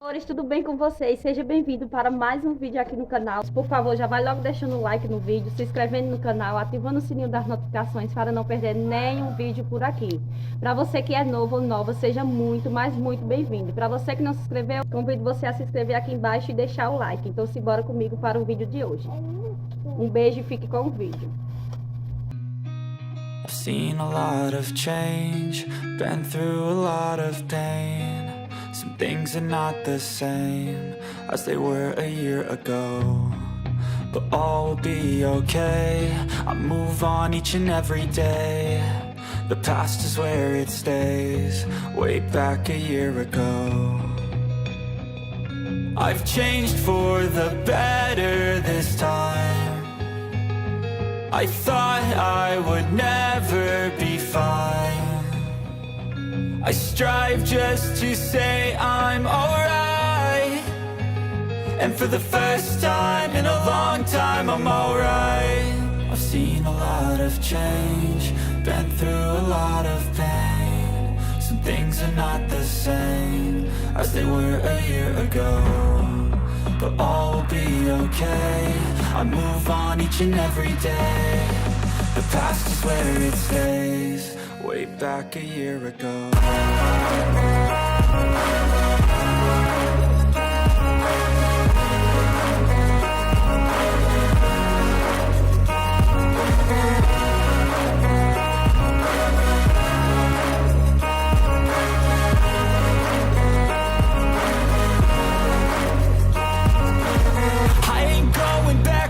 Amores, tudo bem com vocês? Seja bem-vindo para mais um vídeo aqui no canal. Por favor, já vai logo deixando o like no vídeo, se inscrevendo no canal, ativando o sininho das notificações para não perder nenhum vídeo por aqui. Para você que é novo ou nova, seja muito, mas muito bem-vindo. Para você que não se inscreveu, convido você a se inscrever aqui embaixo e deixar o like. Então, simbora comigo para o vídeo de hoje. Um beijo e fique com o vídeo. I've seen a lot of change, been through a lot of pain. Some things are not the same as they were a year ago, but all will be okay. I move on each and every day. The past is where it stays, way back a year ago. I've changed for the better this time. I thought I would never be fine. I strive just to say I'm alright, and for the first time in a long time I'm alright. I've seen a lot of change, been through a lot of pain. Some things are not the same as they were a year ago, but all will be okay. I move on each and every day. The past is where it stays, way back a year ago.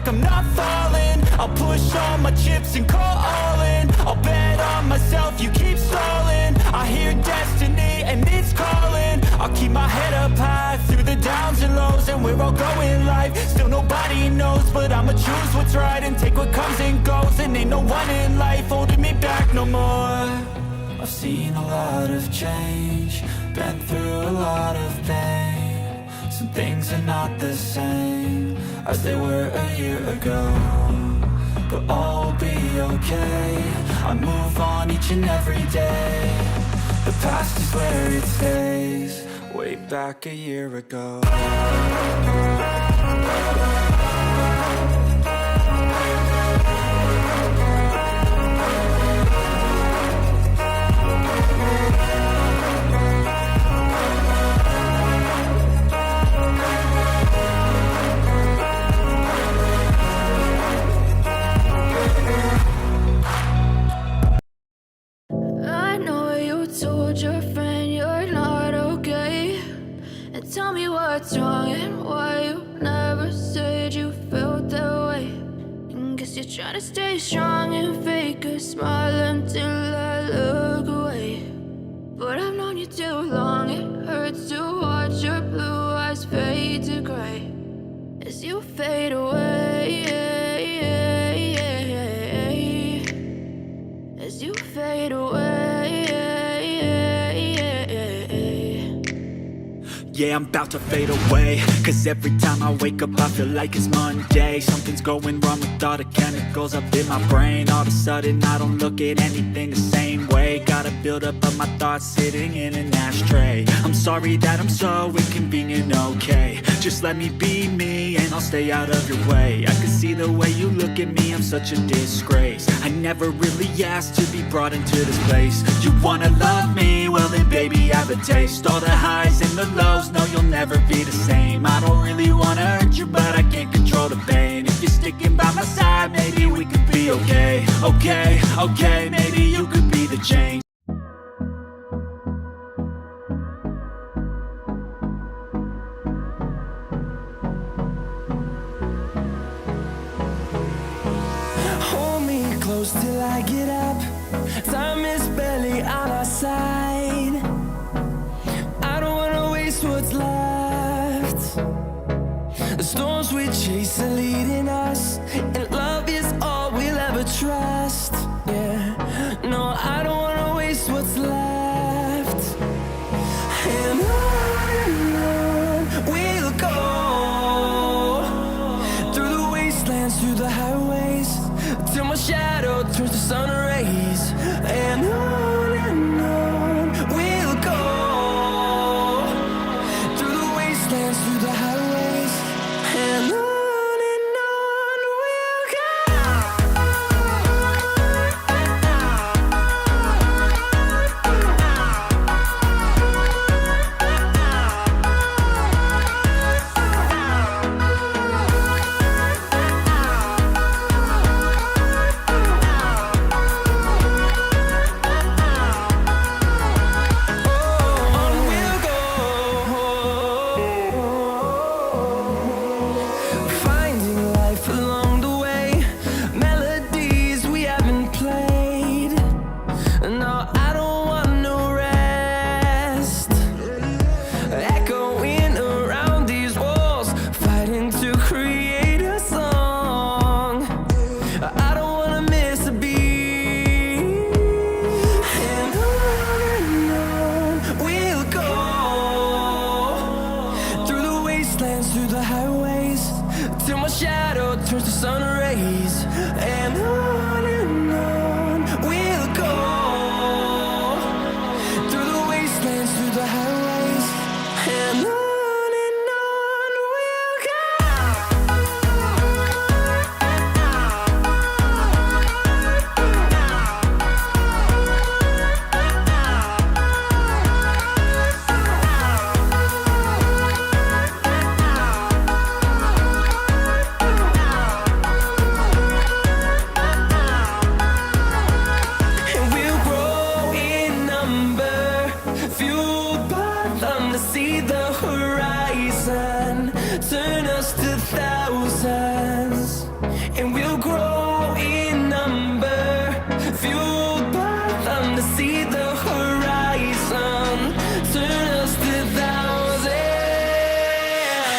I'm not falling, I'll push all my chips and call all in. I'll bet on myself, you keep stalling. I hear destiny and it's calling. I'll keep my head up high through the downs and lows, and we're all going life. Still nobody knows, but I'ma choose what's right and take what comes and goes. And ain't no one in life holding me back no more. I've seen a lot of change, been through a lot of pain. Some things are not the same as they were a year ago, but all will be okay. I move on each and every day. The past is where it stays, way back a year ago. Tell me what's wrong and why you never said you felt that way. And guess you're trying to stay strong and fake a smile until I look away. But I've known you too long, it hurts to watch your blue eyes fade to gray as you fade away, as you fade away. Yeah, I'm about to fade away, cause every time I wake up I feel like it's Monday. Something's going wrong with all the chemicals up in my brain. All of a sudden I don't look at anything the same way. Gotta build up of my thoughts sitting in an ashtray. I'm sorry that I'm so inconvenient, okay. Just let me be me and I'll stay out of your way. I can see the way you look at me, I'm such a disgrace. I never really asked to be brought into this place. You wanna love me? Well then baby have a taste. All the highs and the lows, no, you'll never be the same. I don't really wanna hurt you, but I can't control the pain. If you're sticking by my side, maybe we could be okay. Okay, okay, maybe you could be the change. Hold me close till I get up. Time is barely on our side. I don't wanna waste what's left. The storms we chase are leading us, and love is all we'll ever trust. Yeah, no, I don't wanna waste what's left. And on we'll go, through the wastelands, through the highways, till my shadow turns to sun rays. And on we'll go, through the wastelands. shadow turns to sun rays. And on we'll go, through the wastelands, through the highways. And on we'll go. And we'll grow in number, fueled by them to see the horizon, turn us to thousands. And we'll grow in number, fueled by them to see the horizon, turn us to thousands.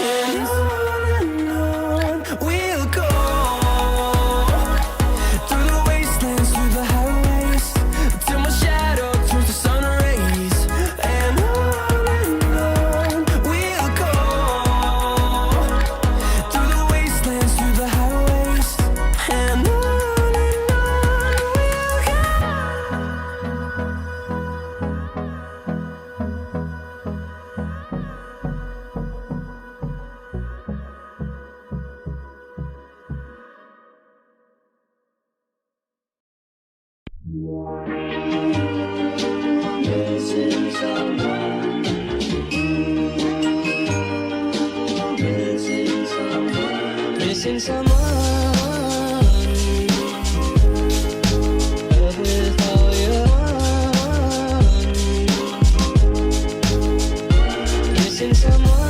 And on we'll go, through the wastelands, through the highways, till my shadow turns to sun rays. And on we'll go, through the wastelands, through the highways. And on we'll go. Missing someone with all your heart. Missing someone.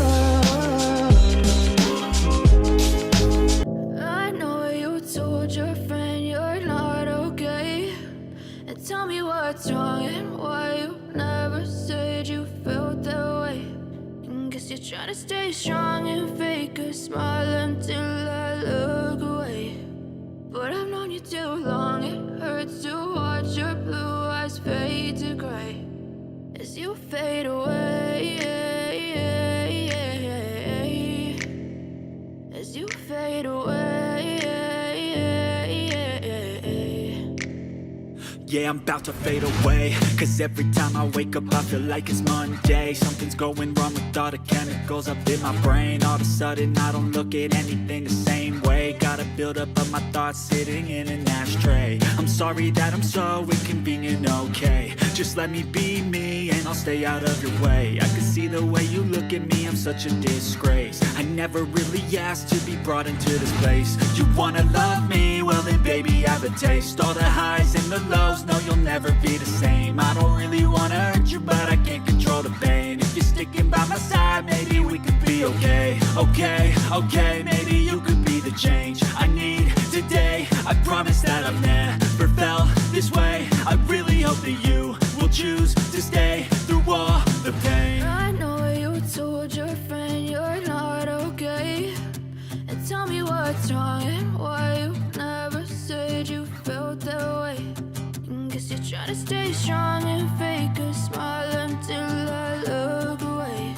I know you told your friend you're not okay. And tell me what's wrong and why you never said you felt that way. And guess you're trying to stay strong and fake a smile until I look away. But I've known you too long, it hurts to watch your blue eyes fade to gray as you fade away. As you fade away. Yeah, I'm about to fade away, cause every time I wake up I feel like it's Monday. Something's going wrong with all the chemicals up in my brain. All of a sudden I don't look at anything the same way. Got a buildup of my thoughts sitting in an ashtray. I'm sorry that I'm so inconvenient, okay. Just let me be me and I'll stay out of your way. I can see the way you look at me, I'm such a disgrace. I never really asked to be brought into this place. You wanna love me? Well then baby I have a taste. All the highs and the lows, no you'll never be the same. I don't really wanna hurt you but I can't control the pain. If you're sticking by my side maybe we could be okay. Okay, maybe you could be the change I need today. I promise that I've never felt this way. I really hope that you will choose to stay through all the pain. I know you told your friend you're not okay. And tell me what's wrong and why you never said you felt that way. And guess you're trying to stay strong and fake a smile until I look away.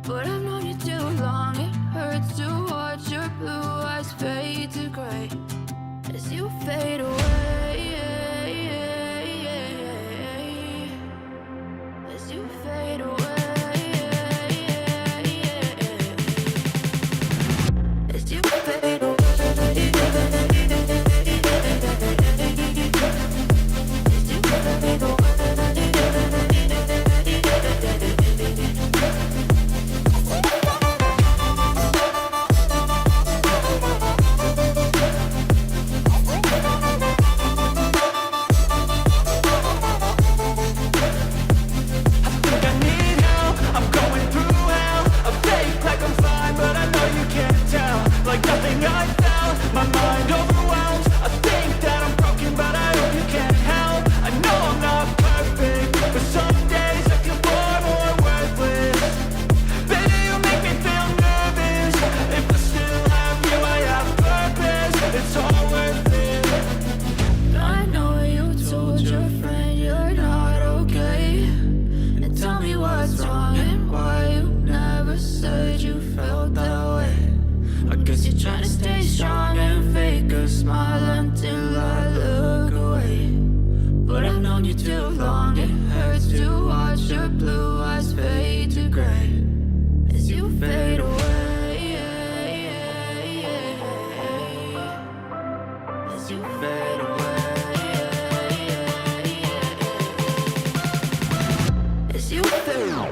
But I've known you too long, it hurts to watch your blue eyes fade to gray as you fade away. As you fade away. As you fade away. As you fade away. I guess you're trying to stay strong and fake a smile until I look away. But I've known you too long, it hurts to watch your blue eyes fade to gray as you fade away, as you fade away, as you fade away.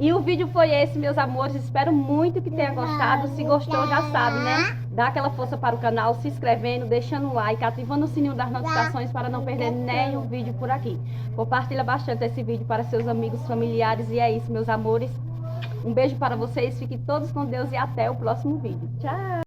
E o vídeo foi esse, meus amores. Espero muito que tenha gostado. Se gostou, já sabe, né? Dá aquela força para o canal, se inscrevendo, deixando um like, ativando o sininho das notificações para não perder nenhum vídeo por aqui. Compartilha bastante esse vídeo para seus amigos, familiares. E é isso, meus amores. Um beijo para vocês. Fiquem todos com Deus e até o próximo vídeo. Tchau!